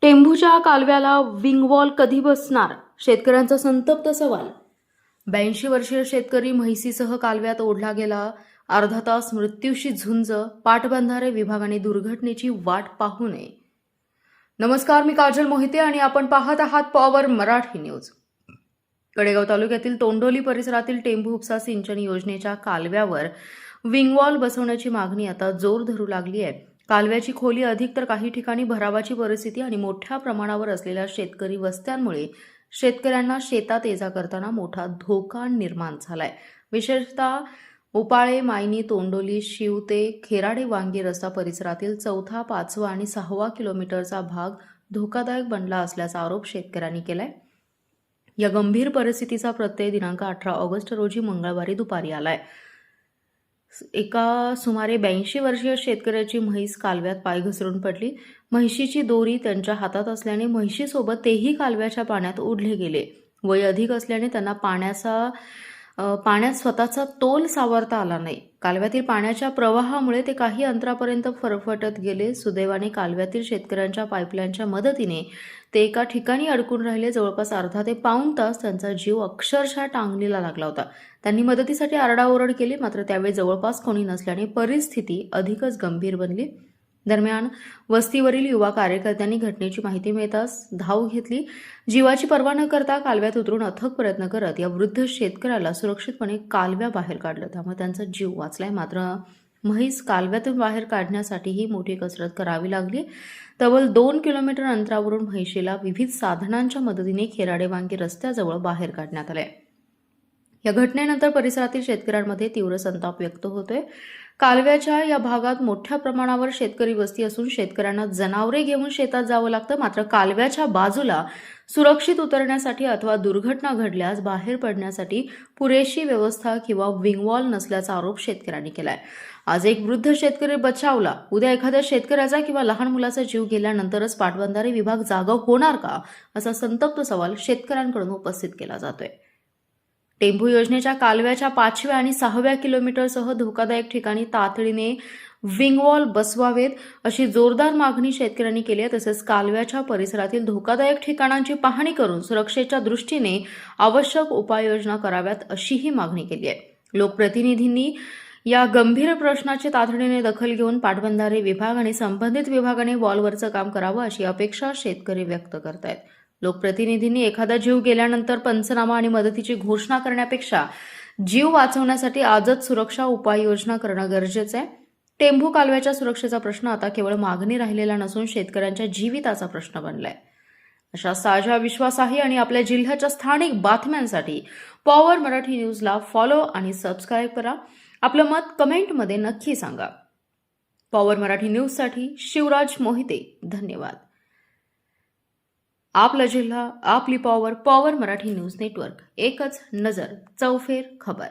टेंभूच्या कालव्याला विंगवॉल कधी बसणार? शेतकऱ्यांचा संतप्त सवाल. 82 वर्षीय शेतकरी म्हैसीसह कालव्यात ओढला गेला. अर्धा तास मृत्यूशी झुंज. पाटबंधारे विभागाने दुर्घटनेची वाट पाहू नये. नमस्कार, मी काजल मोहिते आणि आपण पाहत आहात पॉवर मराठी न्यूज. कडेगाव तालुक्यातील तोंडोली परिसरातील टेंभू उपसा सिंचन योजनेच्या कालव्यावर विंगवॉल बसवण्याची मागणी आता जोर धरू लागली आहे. कालव्याची खोली अधिक तर काही ठिकाणी भरावाची परिस्थिती आणि मोठ्या प्रमाणावर असलेल्या शेतकरी वस्त्यांमुळे शेतकऱ्यांना शेतात ये जा करताना मोठा धोका निर्माण झालाय. विशेषतः उपाळे, मायनी, तोंडोली, शिवते, खेराडे वांगी रस्ता परिसरातील 4, 5 आणि 6 किलोमीटरचा भाग धोकादायक बनला असल्याचा आरोप शेतकऱ्यांनी केलाय. या गंभीर परिस्थितीचा प्रत्यय दिनांक 18 ऑगस्ट रोजी मंगळवारी दुपारी आलाय. एका सुमारे 82 वर्षीय शेतकऱ्याची म्हैस कालव्यात पाय घसरून पडली. म्हैशीची दोरी त्यांच्या हातात असल्याने म्हैशीसोबत तेही कालव्याच्या पाण्यात ओढले गेले. वय अधिक असल्याने त्यांना पाण्यात स्वतःचा तोल सावरता आला नाही. कालव्यातील पाण्याच्या प्रवाहामुळे ते काही अंतरापर्यंत फरफटत गेले. सुदैवाने कालव्यातील शेतकऱ्यांच्या पाईपलाईनच्या मदतीने ते एका ठिकाणी अडकून राहिले. जवळपास अर्धा ते पाऊण तास त्यांचा जीव अक्षरशः टांगणीला लागला होता. त्यांनी मदतीसाठी आरडाओरड केली, मात्र त्यावेळी जवळपास कोणी नसल्याने परिस्थिती अधिकच गंभीर बनली. दरम्यान वस्तीवरील युवा कार्यकर्त्यांनी घटनेची माहिती मिळताच धाव घेतली. जीवाची पर्वा न करता कालव्यात उतरून अथक प्रयत्न करत या वृद्ध शेतकऱ्याला सुरक्षितपणे कालव्याबाहेर काढलं. त्यामुळे त्यांचा जीव वाचलाय. मात्र म्हैस कालव्यातून बाहेर काढण्यासाठीही मोठी कसरत करावी लागली. तब्बल 2 किलोमीटर अंतरावरून म्हैशीला विविध साधनांच्या मदतीने खेराडे वांगी रस्त्याजवळ बाहेर काढण्यात आले. या घटनेनंतर परिसरातील शेतकऱ्यांमध्ये तीव्र संताप व्यक्त होतोय. कालव्याच्या या भागात मोठ्या प्रमाणावर शेतकरी वस्ती असून शेतकऱ्यांना जनावरे घेऊन शेतात जावं लागतं. मात्र कालव्याच्या बाजूला सुरक्षित उतरण्यासाठी अथवा दुर्घटना घडल्यास बाहेर पडण्यासाठी पुरेशी व्यवस्था किंवा विंगवॉल नसल्याचा आरोप शेतकऱ्यांनी केलाय. आज एक वृद्ध शेतकरी बचावला, उद्या एखाद्या शेतकऱ्याचा किंवा लहान मुलाचा जीव गेल्यानंतरच पाटबंधारे विभाग जागा होणार का, असा संतप्त सवाल शेतकऱ्यांकडून उपस्थित केला जातोय. टेंभू योजनेच्या कालव्याच्या 5व्या आणि 6व्या किलोमीटरसह धोकादायक ठिकाणी तातडीने विंगवॉल बसवावेत अशी जोरदार मागणी शेतकऱ्यांनी केली आहे. तसेच कालव्याच्या परिसरातील धोकादायक ठिकाणांची पाहणी करून सुरक्षेच्या दृष्टीने आवश्यक उपाययोजना कराव्यात अशीही मागणी केली आहे. लोकप्रतिनिधींनी या गंभीर प्रश्नाची तातडीने दखल घेऊन पाटबंधारे विभाग आणि संबंधित विभागाने वॉलवरचं काम करावं अशी अपेक्षा शेतकरी व्यक्त करतायत. लोकप्रतिनिधींनी एखादा जीव गेल्यानंतर पंचनामा आणि मदतीची घोषणा करण्यापेक्षा जीव वाचवण्यासाठी आजच सुरक्षा उपाययोजना करणं गरजेचं आहे. टेंभू कालव्याच्या सुरक्षेचा प्रश्न आता केवळ मागणी राहिलेला नसून शेतकऱ्यांच्या जीविताचा प्रश्न बनलाय. अशा साझा, विश्वासाही आणि आपल्या जिल्ह्याच्या स्थानिक बातम्यांसाठी पॉवर मराठी न्यूजला फॉलो आणि सबस्क्राईब करा. आपलं मत कमेंटमध्ये नक्की सांगा. पॉवर मराठी न्यूजसाठी शिवराज मोहिते. धन्यवाद. आपला जिल्हा, आपली power. Power Marathi news network. एकच नजर, चौफेर खबर.